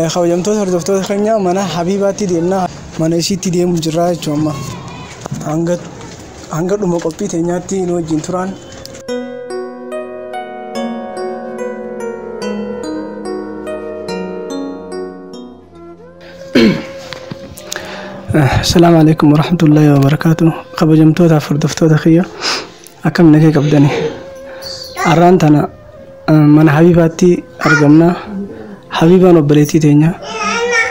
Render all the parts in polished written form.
خواجمتوت هردفتوت خنيا منا حبيباتي ديمنا منا شيتي ديم جراي جوما هنگت دم قبي تنياتي نو جنتران السلام عليكم ورحمة الله وبركاته خواجمتوت هردفتوت خيا أكم نكى قبدني أرانتنا من حبيباتي أرجمنا حبيبنا وبريتي تينيا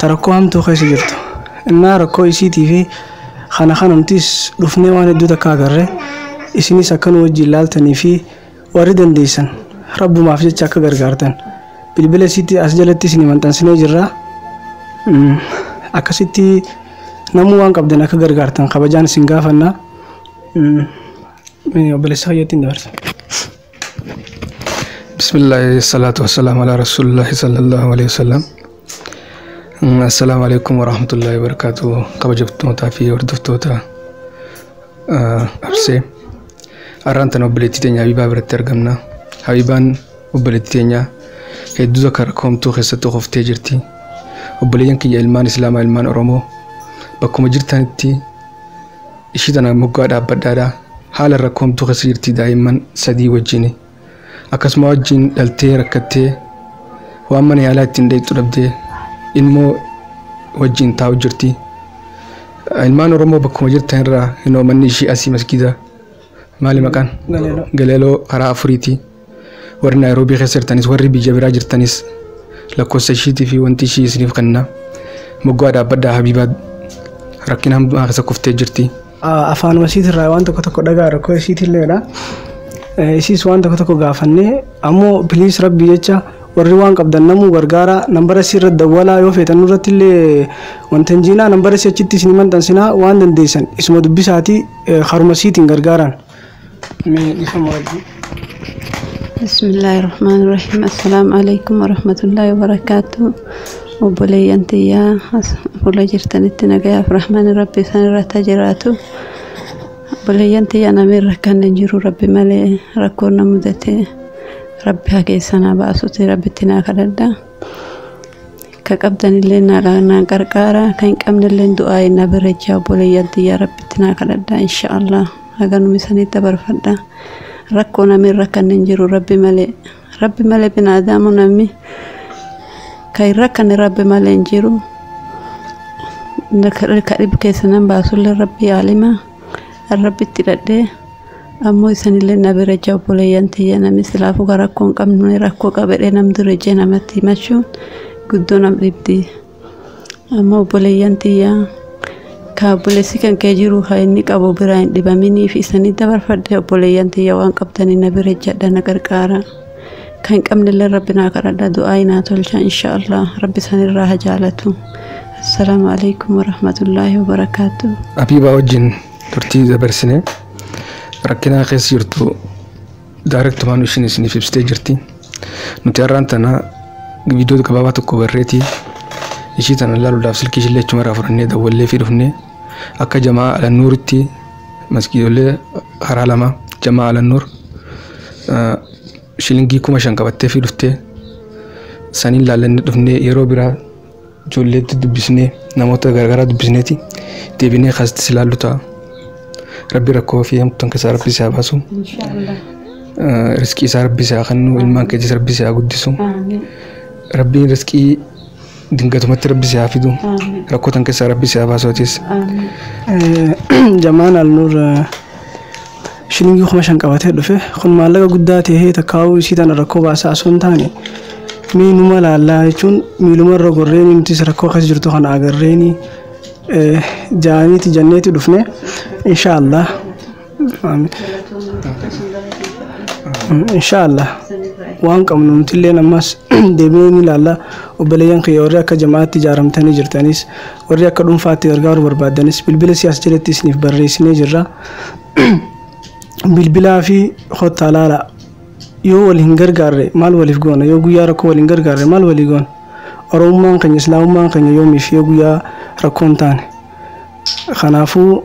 تركوهم توخي سجرتو النار كوي سي تي في خنا نمتيس رفني وانا دوتا كاغره اسني سكن وجي لالتني في وردن ديسن رب ما في تشاك غرغارتن بلبل سيتي اسجلتي سني منتن سني جرا اكسيتي نمو وان قبدنا كغرغارتن خبجان سنغافنا وبلسخيتين درس بسم الله الصلاة والسلام على رسول الله صلى الله عليه وسلم. السلام عليكم ورحمة الله وبركاته. قبجبتوتا في وردفتوتا أبسي أرانتنا وبلتيتنيا حبيبا برترجمنا حبيبان وبلتيتنيا هدو ذكركم تو خستو خفتي جرتي وبليان كي علمان إسلام علمان أرومو بكم جرتانتي إشيدنا مقعد بدادا حال الركوم تو خسيرتي دائما سدي وجيني akkasuma wajjin dhaltee rakkattee waan mana yaalaatti deettu dhabdee ilmoo wajjin taa'u jirti. Ilmaan Oromoo bakkuma jirtan irraa hinoo manni ishii asii masgida maali maqaan Galeeloo karaa Afuriiti. Warri Naayiroobii keessa jirtanis warri biyya biraa jirtanis lakkoofsa ishiitii fi wanti ishii isiniif kenna. Moggaa dhaabbadhaa Habiibaa rakkina hamdumaa keessa kuftee jirti. Afaan wasiitirraa waan tokko dhagaa rakkoo isiitiilleedha. Isis waan tokko gaafanne ammoo please rabbi jecha warri waan qabdan namu gargaara nambara sirra dawwala yoo feetan nurratti illee wanta injiina nambara si achitti isin himan tansinaa waan dandeessan isuma dubbisaati haruma siitiin gargaaran. Bismillahir Rahmanir Rahim. Assalamu alaikum warahmatullahi wabarakatuh. Obboleeyyantiya fuula jirtanitti nagayaaf rahmaan rabbi sanirra tajiraatu. Obboleeyyanti namirra kan jiru rabbi malee rakkoon na mudate rabbi hageessana baasuti rabbitti naa kadhadha ka qabdanillee na qarqaara kan hin qabnellee du'aa na birajja obboleeyyanti rabbitti naa kadhadha inshaallah haganumi sanitti barfadha rakkoo namirra kan jiru rabbi malee binaadamu namni kan rakkan rabbi malee jiru ka dhib keessanan baasullee rabbi alima الرب تلده أمو إنسان اللي نبي رجع بوليان تيجي نمي سلافو كراكون كم نيركو كبر نم درجة نمتي ماشون قدونا بريبدي أمو بوليان تيجي كابوليسي كان كجرو هاي كابو براين دباميني في سنة دبر فرد بوليان تيجي وان كابتني نبي رجع دنا كركارا كان كم نل ربنا كردا دعائنا تولش إن شاء الله رب سنة راح جالته السلام عليكم ورحمة الله وبركاته أبي باوجين turtii dabarsine rakkina keessa jirtu daarektumaan ishiin isiniif ibsitee jirti. Nuti har'aan tana viidiyoo gabaabaa tokko barreetii ishii tana ilaaluudhaaf silkii ishillee achumarraa fudhannee dawwallee fi dhufnee akka jamaa alannuuritti masgiidolee karaa lama jamaa alannuur shilingii 5,000 qabattee fi dhuftee saniin laallannee dhufnee yeroo biraa ijoolleetti dubbisnee namoota garaagaraa dubbisneeti deebinee kaasittis ilaallu ta'a. ربي ركوه فيهم تنكسر ربي ساباسو رزقي سار ربي ساخنو إلمان كجس ربي ساقدسو ربي رزقي دنقتو مت ربي سافيدو ركو تنكسر ربي ساباسو تيس جمال النور شنيجي خمسة كواتي دفه خن مالك قداتي هي تكاو سيدنا ركو باساسون تاني مين مالا لا يجون ميلومر رجوريني متيس ركو خسجرتو خن أجريني جانيتي جنيتي دفنه إن شاء الله آمين إن شاء الله وانكم نمتلي نماس دبيني لالا وبليان خيوريا كجماعة تجارم تاني جرتانيس وريا كدوم فاتي غرغار بربادانيس بالبلا سياس جلتي سنيف بريسني جرا بالبلا في خد تالالا يو والهنجر غاري مال وليفغون يو غيا ركو والهنجر غاري مال وليغون أرومان كان يسلاومان كان يومي في يو غيا ركون تاني خنافو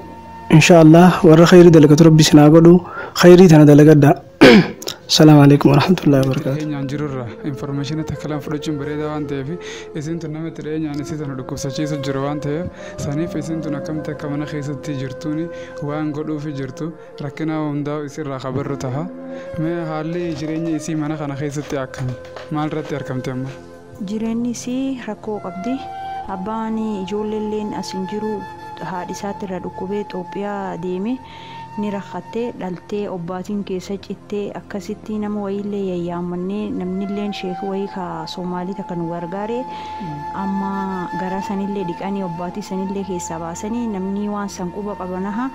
إن شاء الله ورا خير دلقة ربي سناقدو خيري تنا دلقة السلام عليكم ورحمة الله وبركاته. يعني جرورة information تكلم فرجهم بريدة وانت في إذن تنام ترين يعني سيدنا دكتور سجيس الجروان تيه ثاني في إذن تنكم تكمنا خيس تجرتوني وان قلوا في جرتو ركنا ومدا يصير خبر رتها ما حالي جريني يسي منا خنا خيس تأكم مال رت يركم تيم جريني سي ركو قبدي أباني جوللين أسنجرو حادثات ردكوبة توبيا ديمي ni rakkate dhaltee obbaatiin keessa cittee akkasitti nama wayiillee yayyaamannee namnilleen sheek wayii ka Soomaalita kan gargaare amma gara sanillee dhiqanii obbaatii sanillee keessaa baasanii namni waan san quba qabanaha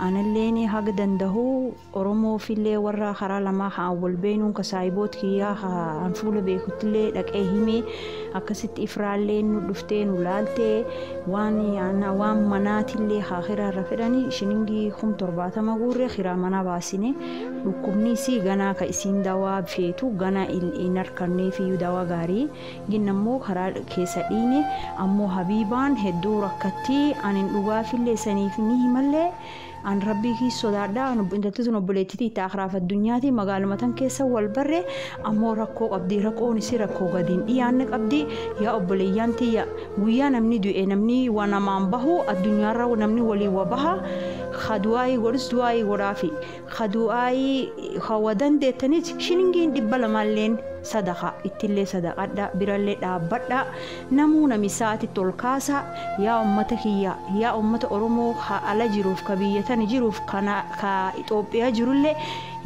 analleen haga dandahu Oromoofillee warra karaa lamaa haa wal beenuun ka saayiboot kiyyaa haa fuula beekuttillee dhaqee himee akkasitti ifraallee nu dhuftee nu laaltee waan manaatillee haa hiraarra fedhanii shilingi 70 magurre khiramana baasine dhukkubni si ganaa ka isiin dawaa feetu ganaa in harkannee fi dawaa gaarii ginnammoo karaa keessa dhiine ammoo habibaan hedduu rakkatti anin dhugaafillee saniif ni himallee an rabbii ki sodaadha intalti obboleettii taakhiraaf addunyaati magaalumatan keessa wal barre ammoo rakkoo qabdi rakkoon isi rakkoo gadiin dhiyaanne qabdi yaa obboleeyyan tiyya guyyaa namni du'e namni waan namaan bahu addunyaarra namni walii wabaha خدواي ورسدواي ورافي خدواي خودن دتنيج شينجين دبلا مالين صدقة اتلي صدقة دا برالي دا بدا نمونا مساتي تولكاسا يا أمتك يا أمت أرومو على جروف كبية جروف كنا كإثيوبيا جرولة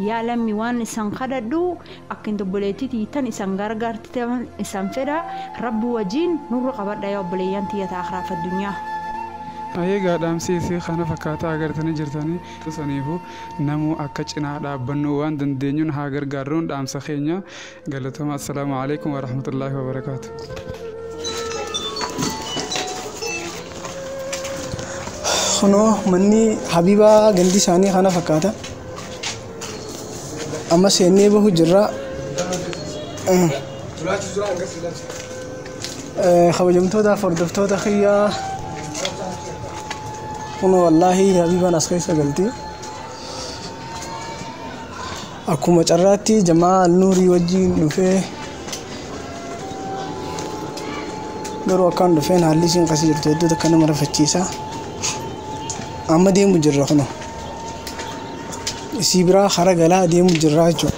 يا لمي وان سانخددو أكن دبلتي تيتان إسانغارغار تيتان إسانفدا رب وجين نور قبر دا يا بليان تيتا آخر في الدنيا أيها دامسي خنا فكاتا أغرتني جرتني تصنيفو نمو أكتشنا دابنو وان دندينيون هاجر جارون دام سخينيا قالتهم السلام عليكم ورحمة الله وبركاته. خنو مني حبيبا جندي ساني خنا فكاتا أما سيني بهو جرا خبجمتو دا فردفتو دا خيا والله حبيبا نسخي سقلتي أكو مجراتي جماعة نوري وجي نفي قروا كان نفين هالليسين قصير تودو تكنا مرة فتشيسا أما دي مجرخنا سيبرا خرق لا دي مجرات جو